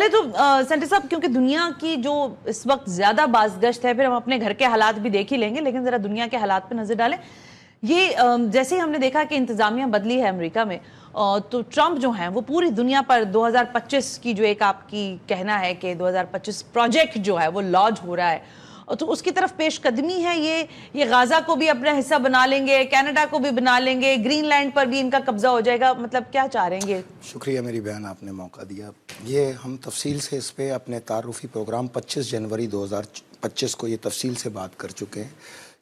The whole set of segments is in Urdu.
پہلے تو سینٹر صاحب کیونکہ دنیا کی جو اس وقت زیادہ بازگشت ہے، پھر ہم اپنے گھر کے حالات بھی دیکھ ہی لیں گے، لیکن ذرا دنیا کے حالات پہ نظر ڈالیں. یہ جیسے ہی ہم نے دیکھا کہ انتظامیہ بدلی ہے امریکہ میں، تو ٹرمپ جو ہیں وہ پوری دنیا پر 2025 کی جو ایک آپ کی کہنا ہے کہ 2025 پروجیکٹ جو ہے وہ لانچ ہو رہا ہے، تو اس کی طرف پیش قدمی ہے. یہ غازہ کو بھی اپنا حصہ بنا لیں گے، کینیڈا کو بھی بنا لیں گے، گرین لینڈ پر بھی ان کا قبضہ ہو جائے گا، مطلب کیا چاہ رہے ہیں یہ؟ شکریہ میری بہن، آپ نے موقع دیا. یہ ہم تفصیل سے اس پہ اپنے تعارفی پروگرام 25 جنوری 2025 کو یہ تفصیل سے بات کر چکے ہیں.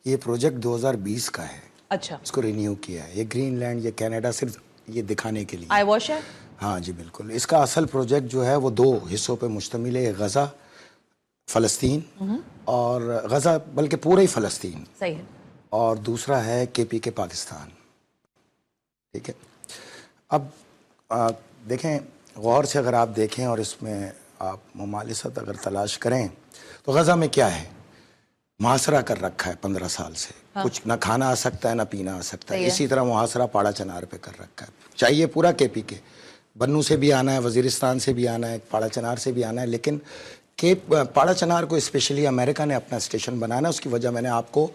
یہ پروجیکٹ 2020 کا ہے. اچھا، اس کو رینیو کیا ہے. یہ گرین لینڈ، یہ کینیڈا صرف یہ دکھانے کے لیے آئی واش ہے. ہاں جی بالکل. اس کا اصل پروجیکٹ جو ہے وہ 2 حصوں پہ مشتمل ہے. غزہ فلسطین اور غزہ بلکہ پورا ہی فلسطین، صحیح ہے، اور دوسرا ہے KPK پاکستان. ٹھیک ہے. اب دیکھیں غور سے، اگر آپ دیکھیں اور اس میں آپ ممالست اگر تلاش کریں تو غزہ میں کیا ہے؟ محاصرہ کر رکھا ہے 15 سال سے. کچھ نہ کھانا آ سکتا ہے نہ پینا آ سکتا ہے. اسی طرح محاصرہ پاڑا چنار پہ کر رکھا ہے. چاہیے پورا KPK، بنو سے بھی آنا ہے، وزیرستان سے بھی آنا ہے، پاڑا چنار سے بھی آنا ہے، لیکن پاڑا چنار کو اسپیشلی امریکہ نے اپنا اسٹیشن بنانا. اس کی وجہ میں نے آپ کو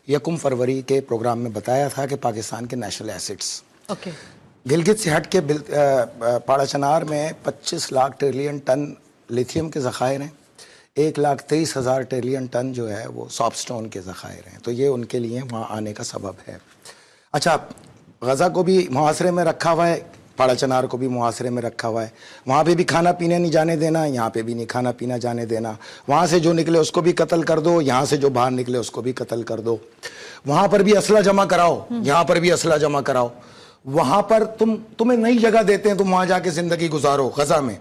1 فروری کے پروگرام میں بتایا تھا کہ پاکستان کے نیشنل ایسٹس گلگت سے ہٹ کے پاڑا چنار میں 25 لاکھ ٹریلین ٹن لیتھیم کے ذخائر ہیں. 1,23,000 ٹریلین ٹن جو ہے وہ ساپ سٹون کے ذخائر ہیں. تو یہ ان کے لیے وہاں آنے کا سبب ہے. اچھا، غزہ کو بھی محاصرے میں رکھا ہوا ہے، پاڑا چنار کو بھی محاصرے میں رکھا ہوا ہے. وہاں پہ بھی کھانا پینے نہیں جانے دینا، یہاں پہ بھی نہیں کھانا پینا جانے دینا. وہاں سے جو نکلے اس کو بھی قتل کر دو، یہاں سے جو باہر نکلے اس کو بھی قتل کر دو. وہاں پر بھی اسلحہ جمع کراؤ، یہاں پر بھی اسلحہ جمع کراؤ. وہاں پر تمہیں نئی جگہ دیتے ہیں، تم وہاں جا کے زندگی گزارو. غزہ میں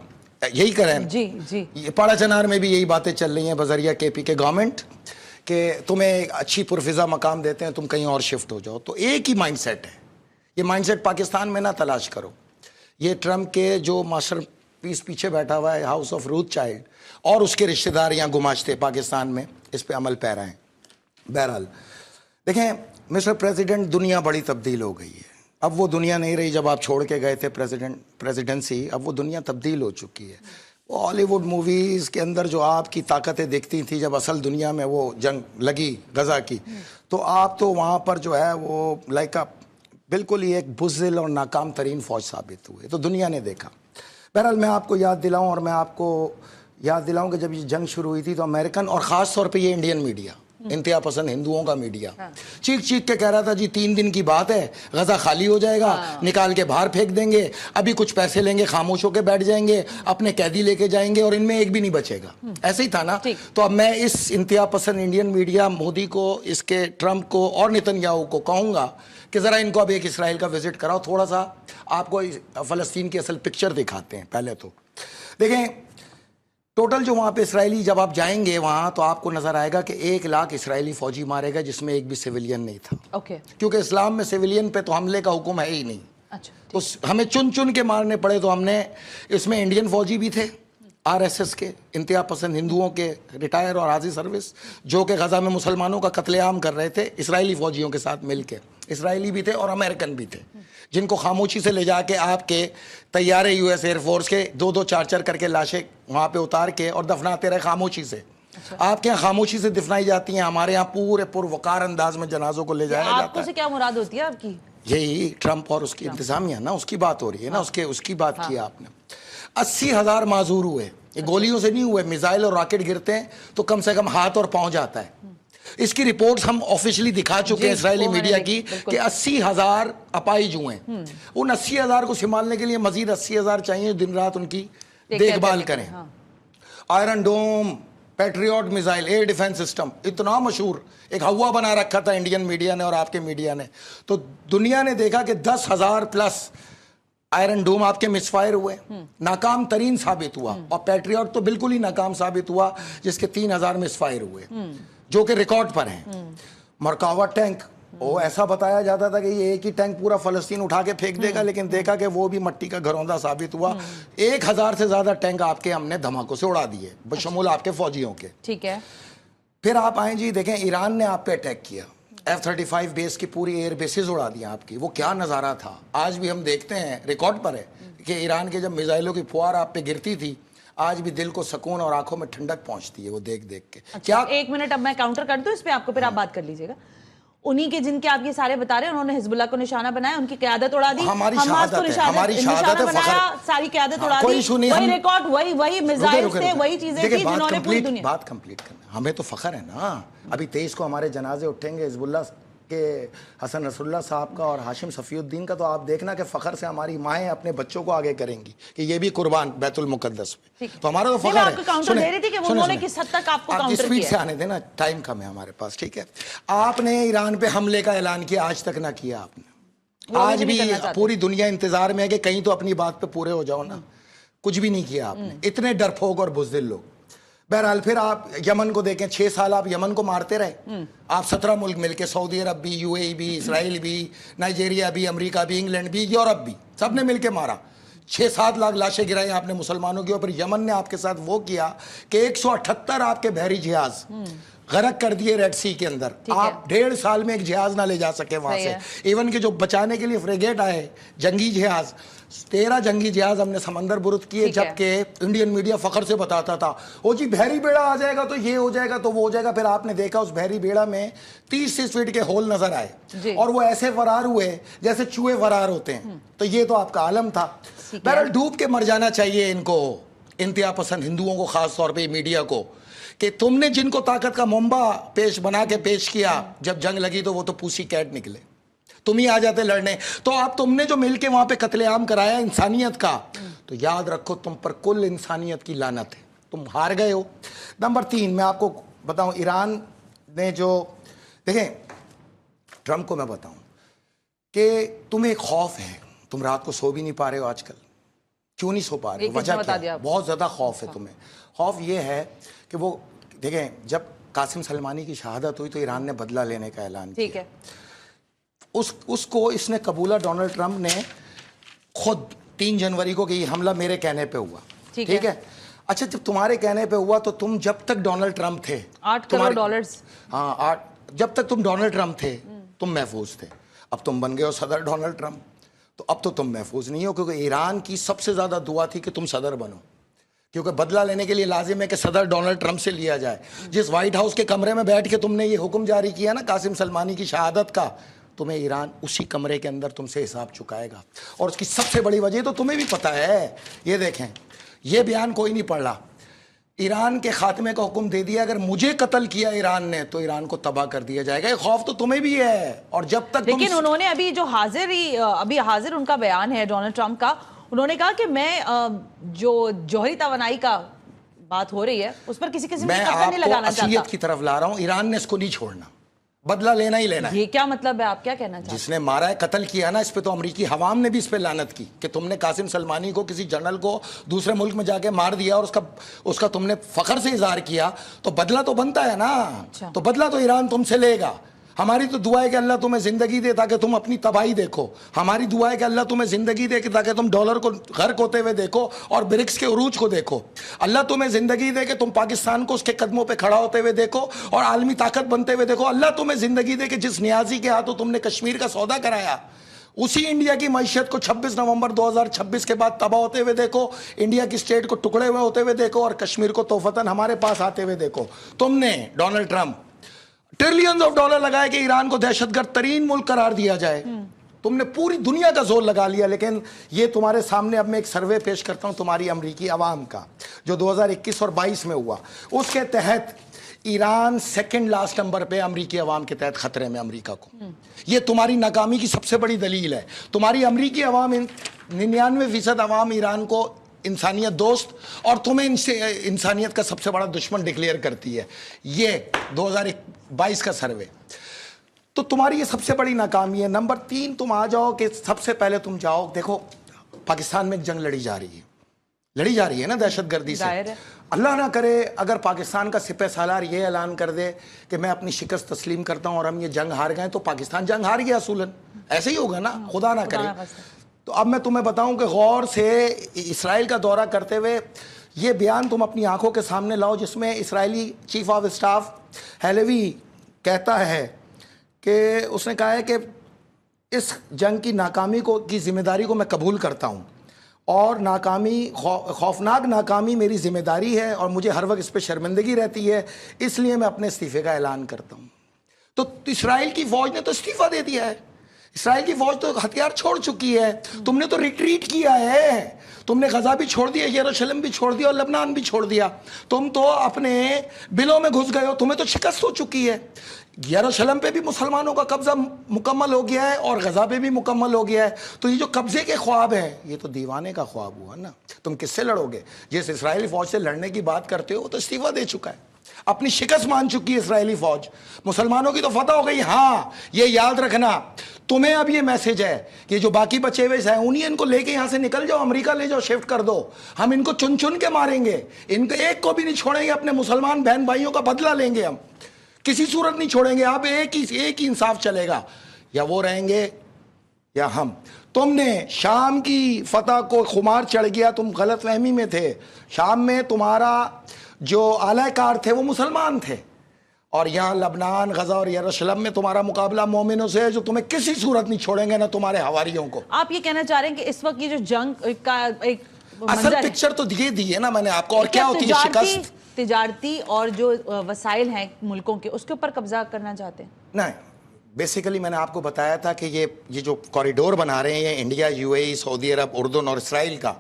یہی کریں. جی پاڑا چنار میں بھی یہی باتیں چل رہی ہیں بذریعہ KPK گورنمنٹ کہ تمہیں اچھی پرفضا مقام دیتے ہیں، تم کہیں اور شفٹ ہو جاؤ. تو ایک ہی مائنڈ سیٹ ہے. یہ مائنڈ سیٹ پاکستان میں نہ تلاش کرو. یہ ٹرمپ کے جو ماسٹر پیس پیچھے بیٹھا ہوا ہے، ہاؤس آف روتھ چائلڈ، اور اس کے رشتہ دار یہاں گماشتے پاکستان میں اس پہ عمل پیرا ہیں. بہرحال دیکھیں مسٹر پریزیڈنٹ، دنیا بڑی تبدیل ہو گئی ہے. اب وہ دنیا نہیں رہی جب آپ چھوڑ کے گئے تھے پریزیڈنسی. اب وہ دنیا تبدیل ہو چکی ہے. وہ ہالی ووڈ موویز کے اندر جو آپ کی طاقتیں دیکھتی تھیں، جب اصل دنیا میں وہ جنگ لگی غزہ کی، تو آپ تو وہاں پر جو ہے وہ لائک بالکل ہی ایک بزدل اور ناکام ترین فوج ثابت ہوئے. تو دنیا نے دیکھا. بہرحال میں آپ کو یاد دلاؤں، اور میں آپ کو یاد دلاؤں کہ جب یہ جنگ شروع ہوئی تھی تو امریکن اور خاص طور پہ یہ انڈین میڈیا، انتہا پسند ہندوؤں کا میڈیا، چیخ چیخ کے کہہ رہا تھا جی 3 دن کی بات ہے، غزہ خالی ہو جائے گا، نکال کے باہر پھینک دیں گے، ابھی کچھ پیسے لیں گے، خاموش ہو کے بیٹھ جائیں گے، اپنے قیدی لے کے جائیں گے اور ان میں ایک بھی نہیں بچے گا. ایسے ہی تھا نا. تو اب میں اس انتہا پسند انڈین میڈیا، مودی کو، اس کے ٹرمپ کو اور نتنیاہو کو کہوں گا کہ ذرا ان کو اب ایک اسرائیل کا وزٹ کراؤ. تھوڑا سا آپ کو فلسطین کی اصل پکچر دکھاتے ہیں. پہلے تو دیکھیں ٹوٹل جو وہاں پہ اسرائیلی، جب آپ جائیں گے وہاں تو آپ کو نظر آئے گا کہ 1 لاکھ اسرائیلی فوجی مارے گا، جس میں ایک بھی سویلین نہیں تھا. کیونکہ اسلام میں سویلین پہ تو حملے کا حکم ہے ہی نہیں. تو ہمیں چن چن کے مارنے پڑے. تو ہم نے اس میں انڈین فوجی بھی تھے، RSS کے، انتہا پسند ہندوؤں کے ریٹائر اور حاضر سروس، جو کہ غزہ میں مسلمانوں کا قتل عام کر رہے تھے اسرائیلی فوجیوں کے ساتھ مل کے. اسرائیلی بھی تھے اور امریکن بھی تھے، جن کو خاموشی سے لے جا کے آپ کے طیارے US ایئر فورس کے 2-2 4-4 کر کے لاشیں وہاں پہ اتار کے اور دفناتے رہے خاموشی سے. آپ کے یہاں خاموشی سے دفنائی جاتی ہیں، ہمارے یہاں پورے پروقار انداز میں جنازوں کو لے جایا جاتا ہے. آپ کو سے کیا مراد ہوتی ہے آپ کی؟ یہی ٹرمپ اور اس کی انتظامیہ نا، اس کی بات ہو رہی ہے نا. اس کی بات کی آپ نے. 80,000 معذور ہوئے. یہ گولیوں سے نہیں ہوئے. میزائل اور راکٹ گرتے ہیں تو کم سے کم ہاتھ اور پاؤں جاتا ہے. اس کی رپورٹس ہم آفیشلی دکھا چکے ہیں اسرائیلی میڈیا کی کہ 80,000 اپائج ہوئے ہیں. ان 80,000 کو سنبھالنے کے لیے مزید 80,000 چاہیے دن رات ان کی دیکھ بھال کریں. Iron Dome, Patriot missile, air defence system اتنا مشہور ایک ہوا بنا رکھا تھا انڈین میڈیا نے اور آپ کے میڈیا نے. تو دنیا نے دیکھا کہ 10,000 پلس آئرن ڈوم آپ کے مس فائر ہوئے، ناکام ترین ثابت ہوا. اور پیٹریوٹ تو بالکل ہی ناکام ثابت ہوا، جس کے 3,000 مس فائر ہوئے، جو کہ ریکارڈ پر ہیں. مرکاوا ٹینک، وہ ایسا بتایا جاتا تھا کہ یہ ایک ہی ٹینک پورا فلسطین اٹھا کے پھینک دے گا، لیکن دیکھا کہ وہ بھی مٹی کا گھروندہ ثابت ہوا. 1,000 سے زیادہ ٹینک آپ کے ہم نے دھماکوں سے اڑا دیے، بشمول آپ کے فوجیوں کے. ٹھیک ہے. پھر آپ آئیں جی، دیکھیں ایران نے آپ پہ اٹیک کیا، F-35 بیس کی پوری ایئر بیسز اڑا دیا آپ کی. وہ کیا نظارہ تھا. آج بھی ہم دیکھتے ہیں، ریکارڈ پر ہے کہ ایران کے جب میزائلوں کی پھوار آپ پہ گرتی تھی، آج بھی دل کو سکون اور آنکھوں میں ٹھنڈک پہنچتی ہے وہ دیکھ دیکھ کے. کیا 1 منٹ اب میں کاؤنٹر کر دوں اس پہ آپ کو, پھر آپ بات کر لیجیے گا. انہی کے جن کے آپ یہ سارے بتا رہے ہیں, انہوں نے حزب اللہ کو نشانہ بنایا, ان کی قیادت اڑا دی, ہماری حماس کو نشانہ بنایا, ساری قیادت اڑا دی, وہی ریکارڈ, وہی میزائل تھے, وہی چیزیں تھی جنہوں نے پوری دنیا. بات کمپلیٹ کرنا, ہمیں تو فخر ہے نا. ابھی 23 کو ہمارے جنازے اٹھیں گے حزب اللہ کہ حسن نصر اللہ صاحب کا اور ہاشم صفی الدین کا, تو آپ دیکھنا کہ فخر سے ہماری مائیں اپنے بچوں کو آگے کریں گی کہ یہ بھی قربان بیت المقدس میں. تو ہمارا تو فخر ہے. آپ کو کاؤنٹر دے رہی تھی کہ انہوں نے کس حد تک آپ کو کاؤنٹر کیا. اسپیڈ سے آنے دینا, ٹائم کم ہے ہمارے پاس, ٹھیک ہے. آپ نے ایران پہ حملے کا اعلان کیا, آج تک نہ کیا آپ نے. آج بھی پوری دنیا انتظار میں ہے کہ کہیں تو اپنی بات پہ پورے ہو جاؤ نا. کچھ بھی نہیں کیا آپ نے, اتنے ڈرپھوک اور بزدل لوگ. بہرحال پھر آپ یمن کو دیکھیں, 6 سال آپ یمن کو مارتے رہے. آپ 17 ملک مل کے, سعودی عرب بھی, یو اے ای بھی, اسرائیل بھی, نائجیریا بھی, امریکہ بھی, انگلینڈ بھی, یورپ بھی, سب نے مل کے مارا. 6-7 لاکھ لاشیں گرائی آپ نے مسلمانوں کی. اور پھر یمن نے آپ کے ساتھ وہ کیا کہ 178 آپ کے بحری جہاز غرق کر دیے ریڈ سی کے اندر. آپ 1.5 سال میں ایک جہاز نہ لے جا سکے وہاں سے. ایون کہ جو بچانے کے لیے فریگیٹ آئے, جنگی جہاز, 13 جنگی جہاز ہم نے سمندر برد کیے, جبکہ انڈین میڈیا فخر سے بتاتا تھا وہ جی بحری بیڑا آ جائے گا تو یہ ہو جائے گا تو وہ ہو جائے گا. پھر آپ نے دیکھا اس بحری بیڑا میں 30 فٹ کے ہول نظر آئے اور وہ ایسے فرار ہوئے جیسے چوہے فرار ہوتے ہیں. تو یہ تو آپ کا عالم تھا. بہرحال ڈوب کے مر جانا چاہیے ان کو, انتہا پسند ہندوؤں کو, خاص طور پہ میڈیا کو, کہ تم نے جن کو طاقت کا منبع بنا کے پیش کیا, جب جنگ لگی تو وہ تو پوسی کیٹ نکلے, تم ہی آ جاتے لڑنے. تو آپ تم نے جو مل کے وہاں پہ قتل عام کرایا انسانیت کا, تو یاد رکھو تم پر کل انسانیت کی لعنت ہے, تم ہار گئے ہو. نمبر 3 میں آپ کو بتاؤں, ایران نے جو, دیکھیں ٹرمپ کو میں بتاؤں کہ تمہیں ایک خوف ہے, تم رات کو سو بھی نہیں پا رہے ہو آج کل. کیوں نہیں سو پا رہے ہو, وجہ کیا؟ بہت زیادہ خوف ہے تمہیں. خوف یہ ہے کہ وہ, دیکھیں جب قاسم سلمانی کی شہادت ہوئی تو ایران نے بدلہ لینے کا اعلان کیا. ٹھیک ہے, اس کو اس نے قبولہ ڈونلڈ ٹرمپ نے خود 3 جنوری کو کہ یہ حملہ میرے کہنے پہ ہوا. ٹھیک ہے. اچھا جب تمہارے کہنے پہ ہوا تو تم جب تک ڈونلڈ ٹرمپ تھے, 8 کروڑ ڈالرز, ہاں جب تک تم ڈونلڈ ٹرمپ تھے تم محفوظ تھے. اب تم بن گئے ہو صدر ڈونلڈ ٹرمپ, تو اب تو تم محفوظ نہیں ہو, کیونکہ ایران کی سب سے زیادہ دعا تھی کہ تم صدر بنو, کیونکہ بدلہ لینے کے لیے لازم ہے کہ صدر ڈونلڈ ٹرمپ سے لیا جائے. جس وائٹ ہاؤس کے کمرے میں بیٹھ کے تم نے یہ حکم جاری کیا نا قاسم سلمانی کی شہادت کا, تمہیں ایران اسی کمرے کے اندر تم سے حساب چکائے گا. اور اس کی سب سے بڑی وجہ تو تمہیں بھی پتہ ہے, یہ دیکھیں یہ بیان کوئی نہیں پڑھ رہا, ایران کے خاتمے کا حکم دے دیا, اگر مجھے قتل کیا ایران نے تو ایران کو تباہ کر دیا جائے گا. یہ خوف تو تمہیں بھی ہے. اور جب تک لیکن انہوں نے ابھی جو حاضر ان کا بیان ہے ڈونلڈ ٹرمپ کا, انہوں نے کہا کہ میں جو جوہری توانائی کا بات ہو رہی ہے اس پر کسی قسم کی قطع نہیں لگانا چاہتا. میں آپ کو اصلیت کی طرف لا رہا ہوں, ایران نے اس کو نہیں چھوڑنا, بدلہ لینا ہی لینا ہے. یہ کیا مطلب ہے, آپ کیا کہنا چاہتے ہیں؟ جس نے مارا ہے, قتل کیا نا, اس پہ تو امریکی عوام نے بھی اس پہ لعنت کی کہ تم نے قاسم سلمانی کو, کسی جنرل کو دوسرے ملک میں جا کے مار دیا اور اس کا تم نے فخر سے اظہار کیا, تو بدلہ تو بنتا ہے نا. تو بدلہ تو ایران تم سے لے گا. ہماری تو دعا ہے کہ اللہ تمہیں زندگی دے تاکہ تم اپنی تباہی دیکھو. ہماری دعا ہے کہ اللہ تمہیں زندگی دے تاکہ تم ڈالر کو غرق ہوتے ہوئے دیکھو اور برکس کے عروج کو دیکھو. اللہ تمہیں زندگی دے کہ تم پاکستان کو اس کے قدموں پہ کھڑا ہوتے ہوئے دیکھو اور عالمی طاقت بنتے ہوئے دیکھو. اللہ تمہیں زندگی دے کہ جس نیازی کے ہاتھوں تم نے کشمیر کا سودا کرایا, اسی انڈیا کی معیشت کو 26 نومبر 2026 کے بعد تباہ ہوتے ہوئے دیکھو, انڈیا کی اسٹیٹ کو ٹکڑے ہوئے ہوتے ہوئے دیکھو, اور کشمیر کو توفتاً ہمارے پاس آتے ہوئے دیکھو. تم نے Donald Trump trillions of dollar لگائے کہ ایران کو دہشت گرد ترین ملک قرار دیا جائے. تم نے پوری دنیا کا زور لگا لیا. لیکن یہ تمہارے سامنے اب میں ایک سروے پیش کرتا ہوں تمہاری امریکی عوام کا, جو 2021 اور 22 میں ہوا. اس کے تحت ایران 2nd لاسٹ نمبر پہ امریکی عوام کے تحت خطرے میں امریکہ کو. یہ تمہاری ناکامی کی سب سے بڑی دلیل ہے. تمہاری امریکی عوام 99% عوام ایران کو انسانیت دوست اور تمہیں انسانیت کا سب سے بڑا دشمن ڈکلیئر کرتی ہے. یہ 2022 کا سروے. تو تمہاری یہ سب سے بڑی ناکامی ہے. نمبر 3 تم آ جاؤ کہ سب سے پہلے تم جاؤ, دیکھو پاکستان میں ایک جنگ لڑی جا رہی ہے نا دہشت گردی سے. اللہ نہ کرے اگر پاکستان کا سپہ سالار یہ اعلان کر دے کہ میں اپنی شکست تسلیم کرتا ہوں اور ہم یہ جنگ ہار گئے, تو پاکستان جنگ ہار گیا اصولاً. ایسے ہی ہوگا نا, خدا نہ کرے. تو اب میں تمہیں بتاؤں کہ غور سے اسرائیل کا دورہ کرتے ہوئے یہ بیان تم اپنی آنکھوں کے سامنے لاؤ, جس میں اسرائیلی چیف آف اسٹاف ہیلیوی کہتا ہے کہ اس نے کہا ہے کہ اس جنگ کی ناکامی کی ذمہ داری کو میں قبول کرتا ہوں, اور ناکامی خوفناک ناکامی میری ذمہ داری ہے اور مجھے ہر وقت اس پہ شرمندگی رہتی ہے، اس لیے میں اپنے استعفے کا اعلان کرتا ہوں۔ تو اسرائیل کی فوج نے تو استعفیٰ دے دیا ہے، اسرائیل کی فوج تو ہتھیار چھوڑ چکی ہے، تم نے تو ریٹریٹ کیا ہے، تم نے غزہ بھی چھوڑ دیا، یروشلم بھی چھوڑ دیا اور لبنان بھی چھوڑ دیا، تم تو اپنے بلوں میں گھس گئے ہو، تمہیں تو شکست ہو چکی ہے۔ یروشلم پہ بھی مسلمانوں کا قبضہ مکمل ہو گیا ہے اور غزہ پہ بھی مکمل ہو گیا ہے، تو یہ جو قبضے کے خواب ہیں یہ تو دیوانے کا خواب ہوا نا۔ تم کس سے لڑو گے؟ جس اسرائیلی فوج سے لڑنے کی بات کرتے ہو وہ تو استعفیٰ دے چکا ہے، اپنی شکست مان چکی ہے اسرائیلی فوج، مسلمانوں کی تو فتح ہو گئی۔ ہاں یہ یاد رکھنا، تمہیں اب یہ میسج ہے کہ جو باقی بچے ہوئے صہیونی ان کو لے کے یہاں سے نکل جاؤ، امریکہ لے جاؤ، شفٹ کر دو، ہم ان کو چن چن کے ماریں گے، ان کو ایک کو بھی نہیں چھوڑیں گے، اپنے مسلمان بہن بھائیوں کا بدلہ لیں گے، ہم کسی صورت نہیں چھوڑیں گے، اب ایک ہی انصاف چلے گا، یا وہ رہیں گے یا ہم۔ تم نے شام کی فتح کو خمار چڑھ گیا، تم غلط فہمی میں تھے، شام میں تمہارا جو اعلی کار تھے وہ مسلمان تھے، اور یہاں لبنان، غزہ اور یروشلم میں تمہارا مقابلہ مومنوں سے ہے جو تمہیں کسی صورت نہیں چھوڑیں گے، نہ تمہارے حواریوں کو۔ آپ یہ کہنا چاہ رہے ہیں کہ اس وقت یہ جو جنگ کا ایک اصل پکچر تو یہ دی ہے نا میں نے آپ کو، اور کیا ہوتی ہے شکست؟ تجارتی اور جو وسائل ہیں ملکوں کے، اس کے اوپر قبضہ کرنا چاہتے ہیں؟ نہیں، بیسیکلی میں نے آپ کو بتایا تھا کہ یہ جو کوریڈور بنا رہے ہیں یہ انڈیا، یو اے ای، سعودی عرب، اردن اور اسرائیل کا،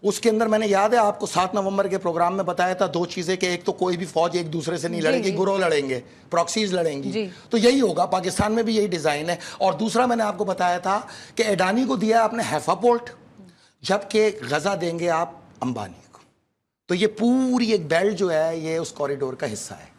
اس کے اندر میں نے یاد ہے آپ کو 7 نومبر کے پروگرام میں بتایا تھا 2 چیزیں، کہ ایک تو کوئی بھی فوج ایک دوسرے سے نہیں لڑے گی، گروہ لڑیں گے، پراکسیز لڑیں گی، تو یہی ہوگا پاکستان میں بھی یہی ڈیزائن ہے۔ اور دوسرا میں نے آپ کو بتایا تھا کہ ایڈانی کو دیا آپ نے حیفا پورٹ، جبکہ غزہ دیں گے آپ امبانی کو، تو یہ پوری ایک بیلٹ جو ہے یہ اس کوریڈور کا حصہ ہے۔